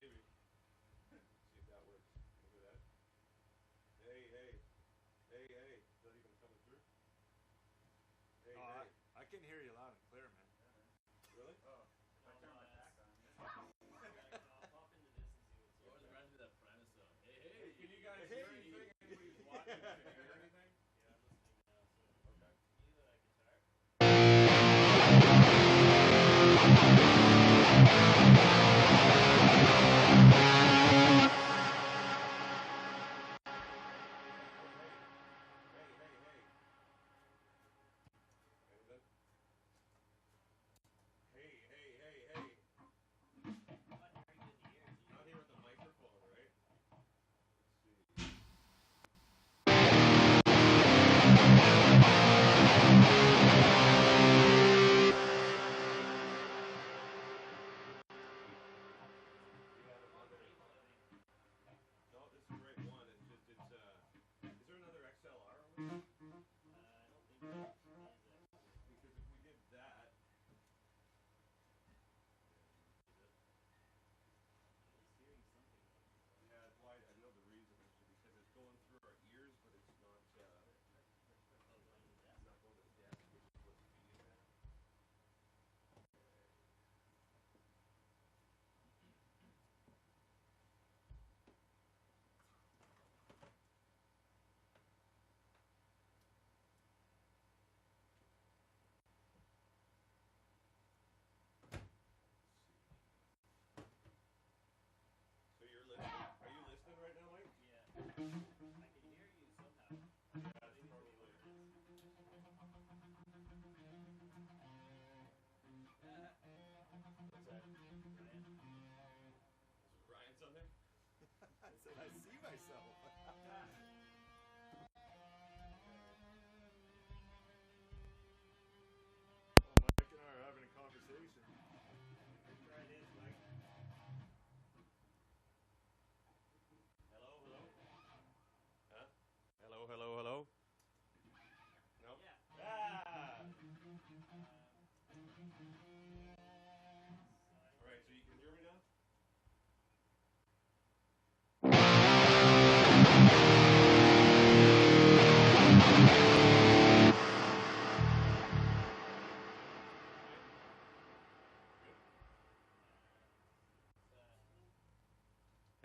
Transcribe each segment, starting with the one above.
See if that works. Look at that. Hey, hey. Hey, hey. Is that even coming through? Hey, hey. I can hear you loud and clear, man. Really? Oh, I turned my back on. I'll pop into this and see what's It always reminds me of that Primus song. Hey, hey. Hey, can you guys hear anything? Anybody's watching? Can you hear anything? Yeah, I'm listening now. So Okay. you guitar? Hey, hey, hey, hey. I'm not hearing it in the ears. Not here with the microphone, right? Let's see. No, this is the right one. It's just, is there another XLR over there? I don't think so. Because if we did that, He's hearing something. yeah, why I know the reason actually because it's going through our ears, but it's not not going to the desk, which is what's feeding that. So you're listening? Are you listening right now, Mike? Yeah. I can hear you somehow. Yeah, that's probably. What's that? Ryan? Is Ryan's on there? I said, I see myself. Mike and I are having a conversation. Try this, Mike. Hello, hello. Huh? Hello, hello, hello. No. Yeah. Ah. All right, so you can hear me now.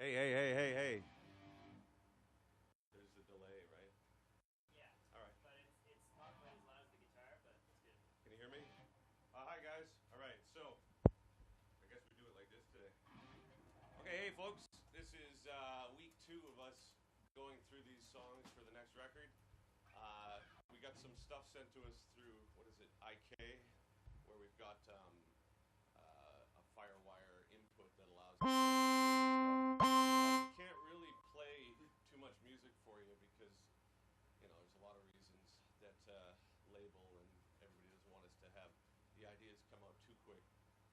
Hey, hey, hey, hey, hey. There's the delay, right? Yeah. All right. But it's not quite as loud as the guitar, but it's good. Can you hear me? Hi, guys. All right, so I guess we do it like this today. Okay, hey, folks. This is week 2 of us going through these songs for the next record. We got some stuff sent to us through, what is it, IK, where we've got a Firewire input that allows us to we can't really play too much music for you because, you know, there's a lot of reasons that label and everybody doesn't want us to have the ideas come out too quick.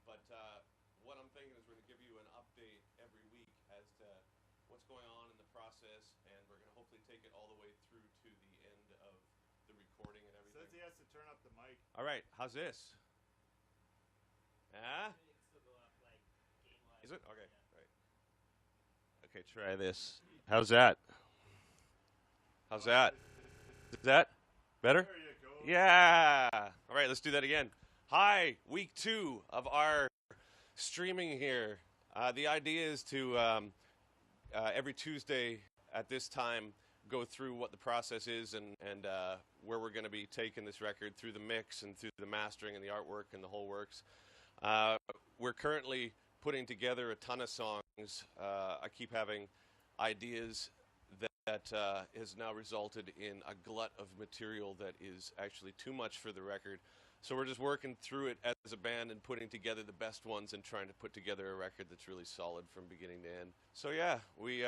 But what I'm thinking is we're going to give you an update every week as to what's going on in the process, and we're going to hopefully take it all the way through to the end of the recording and everything. Says he has to turn up the mic. All right, how's this? Ah? It can still go up, like, game-wise. Is it? Okay, Yeah. right. Okay, try this. How's that? How's that? Is that better? There you go. Yeah. All right, let's do that again. Hi, week 2 of our streaming here. The idea is to every Tuesday at this time go through what the process is and where we're going to be taking this record through the mix and through the mastering and the artwork and the whole works. We're currently putting together a ton of songs. I keep having ideas that has now resulted in a glut of material that is actually too much for the record. So we're just working through it as a band and putting together the best ones and trying to put together a record that's really solid from beginning to end. So yeah, we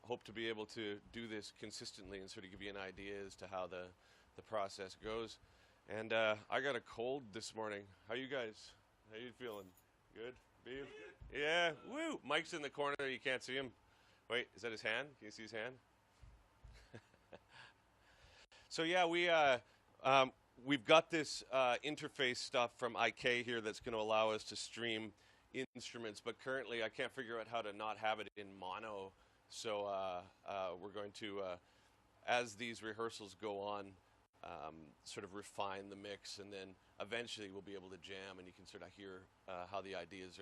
hope to be able to do this consistently and sort of give you an idea as to how the process goes. And I got a cold this morning. How you guys? How you feeling? Good? Beef? Yeah. Woo! Mike's in the corner. You can't see him. Wait, is that his hand? Can you see his hand? So yeah, we've got this interface stuff from IK here that's going to allow us to stream instruments, but currently I can't figure out how to not have it in mono. So we're going to, as these rehearsals go on, sort of refine the mix, and then eventually we'll be able to jam, and you can sort of hear how the ideas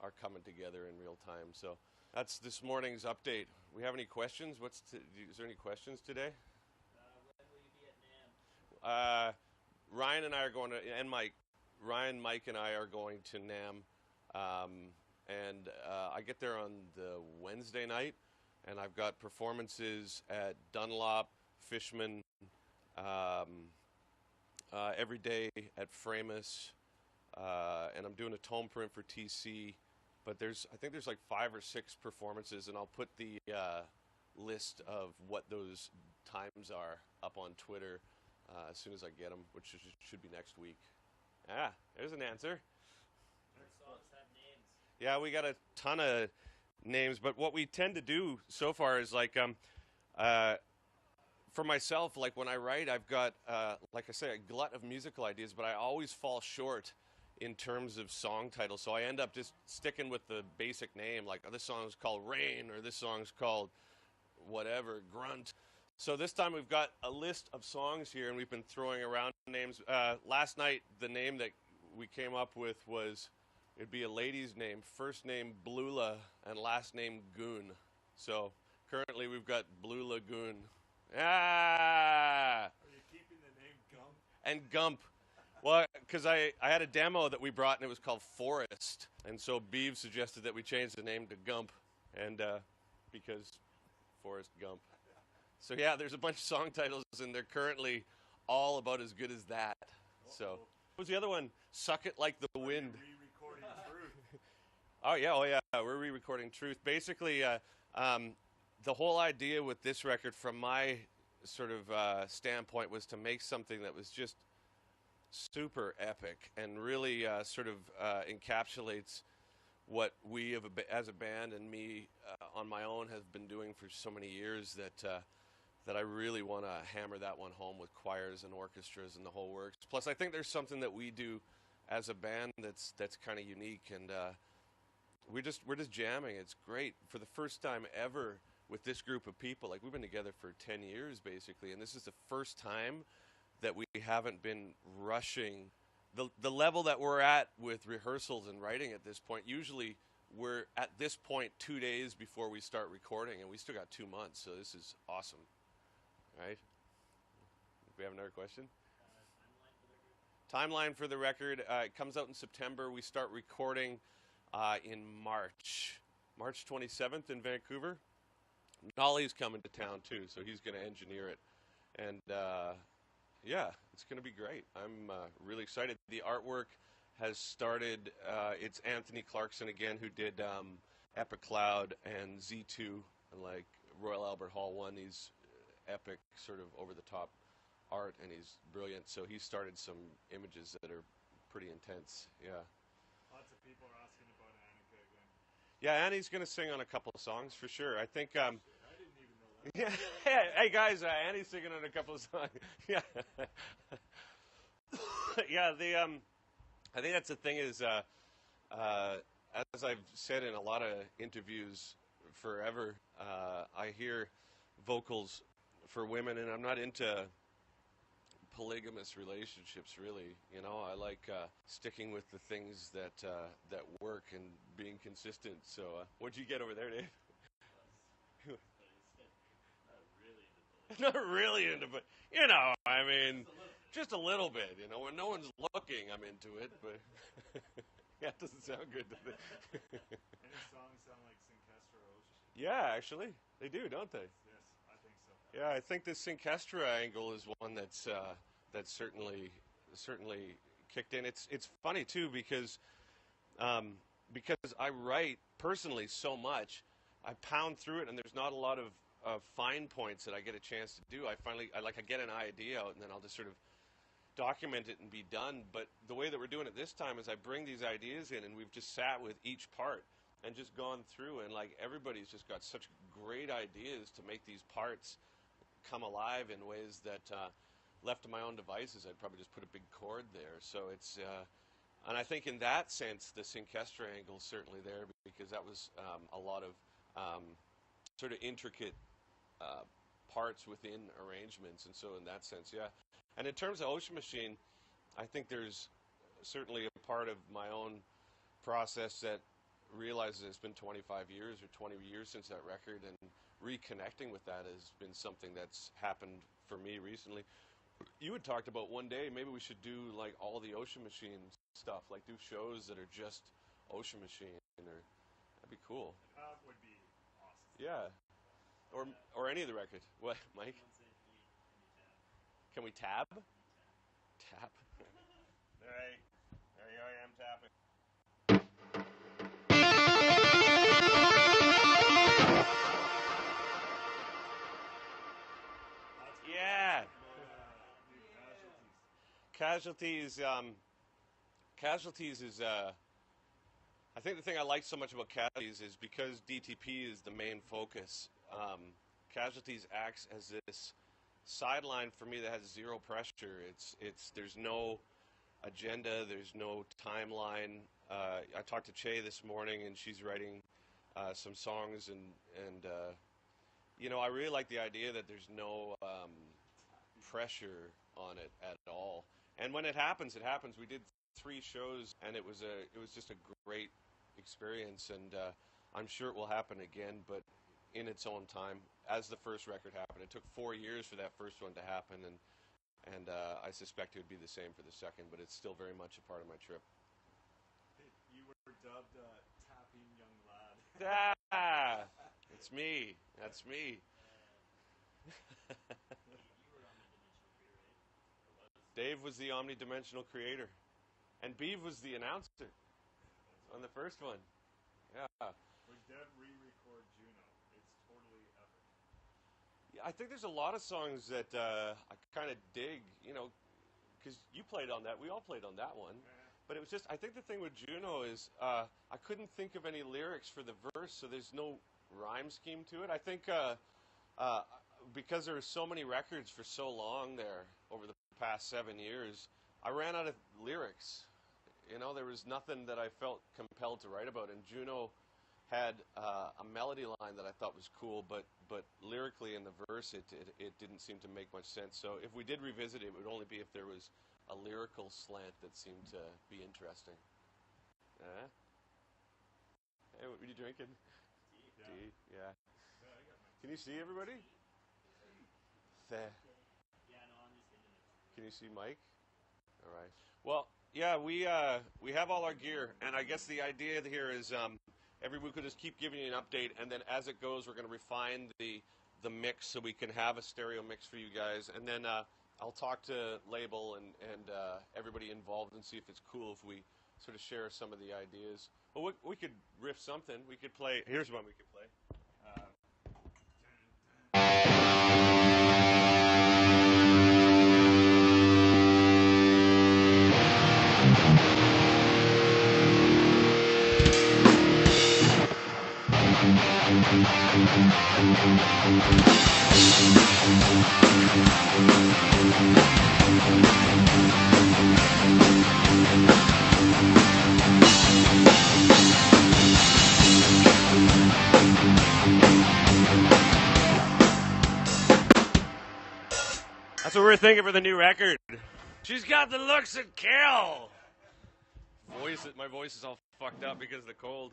are coming together in real time. So that's this morning's update. We have any questions? Is there any questions today? When will you be at NAMM? Ryan and I are going to, and Mike, Ryan, Mike, and I are going to NAMM, and I get there on the Wednesday night, and I've got performances at Dunlop, Fishman, every day at Framus, and I'm doing a tone print for TC. But I think there's like 5 or 6 performances, and I'll put the list of what those times are up on Twitter as soon as I get them, which should be next week. Ah, there's an answer. Your songs have names. Yeah, we got a ton of names, but what we tend to do so far is like, for myself, like when I write, I've got, like I say, a glut of musical ideas, but I always fall short in terms of song titles. So I end up just sticking with the basic name, like, oh, this song's called Rain, or this song's called whatever, Grunt. So this time we've got a list of songs here, and we've been throwing around names. Last night, the name that we came up with was, it'd be a lady's name, first name Blue and last name Goon. So currently we've got Blue Lagoon. Ah! Are you keeping the name Gump? And Gump. Well, because I had a demo that we brought, and it was called Forest. And so Beav suggested that we change the name to Gump, and because Forrest Gump. So yeah, there's a bunch of song titles, and they're currently all about as good as that. So what was the other one? Suck It Like the Wind. Re-recording Truth. Oh yeah, we're re-recording Truth. Basically, the whole idea with this record, from my sort of standpoint, was to make something that was just super epic and really sort of encapsulates what we as a band, and me on my own, have been doing for so many years, that I really want to hammer that one home with choirs and orchestras and the whole works. Plus, I think there's something that we do as a band that's kind of unique, and we're just jamming. It's great for the first time ever with this group of people. Like, we've been together for 10 years basically, and this is the first time that we haven't been rushing the level that we're at with rehearsals and writing at this point. Usually we're at this point 2 days before we start recording, and we still got 2 months, so this is awesome. Right? We have another question? Timeline for the record. It comes out in September. We start recording in March 27th in Vancouver. Nolly's coming to town too, so he's going to engineer it. And yeah, it's going to be great. I'm really excited. The artwork has started. It's Anthony Clarkson again, who did Epic Cloud and Z2, and like Royal Albert Hall 1. He's epic, sort of over-the-top art, and he's brilliant. So he started some images that are pretty intense. Yeah. Lots of people are asking about Annika again. Yeah, Annie's going to sing on a couple of songs for sure. I think. I didn't even know that. Yeah. Hey guys, Annie's singing on a couple of songs. Yeah. Yeah. I think that's the thing is, as I've said in a lot of interviews forever, I hear vocals for women, and I'm not into polygamous relationships, really. You know, I like sticking with the things that work and being consistent. So, what'd you get over there, Dave? Not really into, but you know, I mean, just a little bit. You know, when no one's looking, I'm into it. But yeah, it doesn't sound good, does it? Any songs sound like Synkestra Ocean? Yeah, actually, they do, don't they? Yes, I think so. Yeah, I think the Synkestra angle is one that's certainly kicked in. It's funny too because I write personally so much, I pound through it, and there's not a lot of fine points that I get a chance to do. I get an idea out, and then I'll just sort of document it and be done. But the way that we're doing it this time is I bring these ideas in, and we've just sat with each part and just gone through, and like everybody's just got such great ideas to make these parts come alive in ways that left to my own devices, I'd probably just put a big chord there. So it's And I think in that sense, the Synkestra angle is certainly there because that was a lot of sort of intricate parts within arrangements. And so in that sense, yeah. And in terms of Ocean Machine, I think there's certainly a part of my own process that realizes it's been 25 years or 20 years since that record, and reconnecting with that has been something that's happened for me recently. You had talked about one day maybe we should do like all the Ocean Machine stuff, like do shows that are just Ocean Machine, or that'd be cool. Would be awesome. Yeah, or any of the record. What, Mike? Can we tab? Tap. All right, there you are. I am tapping. Yeah. Casualties. Casualties is. I think the thing I like so much about Casualties is because DTP is the main focus. Casualties acts as this sideline for me that has zero pressure. There's no agenda. There's no timeline. I talked to Che this morning, and she's writing some songs, and you know, I really like the idea that there's no pressure on it at all. And when it happens, it happens. We did 3 shows, and it was just a great experience, and I'm sure it will happen again, but in its own time. As the first record happened, it took 4 years for that first one to happen, and I suspect it would be the same for the second, but it's still very much a part of my trip. You were dubbed Tapping Young Lad. Ah, it's me. That's me. Dave was the omnidimensional creator, and Beav was the announcer on the first one. Yeah. When Dev re-record Juno, it's totally epic. Yeah, I think there's a lot of songs that I kind of dig, you know, because you played on that. We all played on that one. But it was just, I think the thing with Juno is I couldn't think of any lyrics for the verse, so there's no rhyme scheme to it. I think because there were so many records for so long there over the past 7 years, I ran out of lyrics. You know, there was nothing that I felt compelled to write about. And Juno had a melody line that I thought was cool, but lyrically in the verse, it didn't seem to make much sense. So if we did revisit it, it would only be if there was a lyrical slant that seemed to be interesting. Hey, what were you drinking? Tea. Yeah. Can you see everybody? Can you see Mike? All right. Well, yeah, we have all our gear, and I guess the idea here is every week we'll just keep giving you an update, and then as it goes, we're going to refine the mix so we can have a stereo mix for you guys, and then I'll talk to label and everybody involved and see if it's cool if we sort of share some of the ideas. Well, we could riff something. We could play. Here's one we could play. That's what we're thinking for the new record. She's got the looks that kill. My voice is all fucked up because of the cold.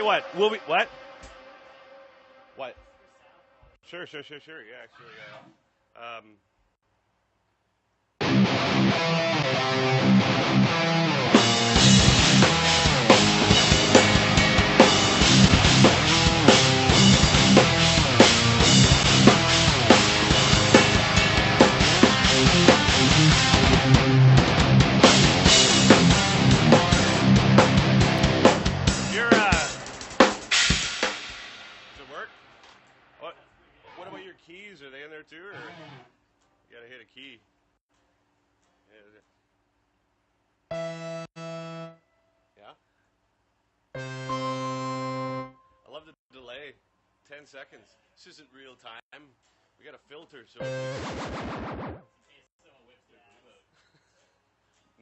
What? We'll be what? What? Sure. Yeah, actually, too, or you gotta hit a key? Yeah? I love the delay. 10 seconds. This isn't real time. We got a filter, so... In case someone whips their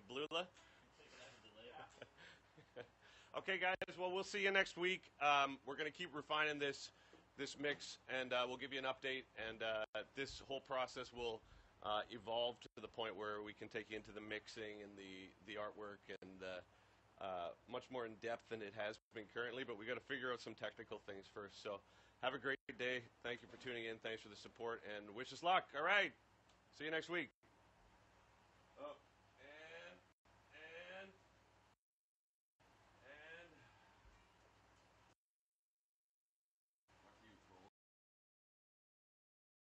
blue out. Blula? They can have a delay. Okay, guys. Well, we'll see you next week. We're going to keep refining this mix, and we'll give you an update. And this whole process will evolve to the point where we can take you into the mixing and the artwork and much more in depth than it has been currently. But we got to figure out some technical things first. So have a great day. Thank you for tuning in. Thanks for the support, and wish us luck. All right. See you next week. Oh.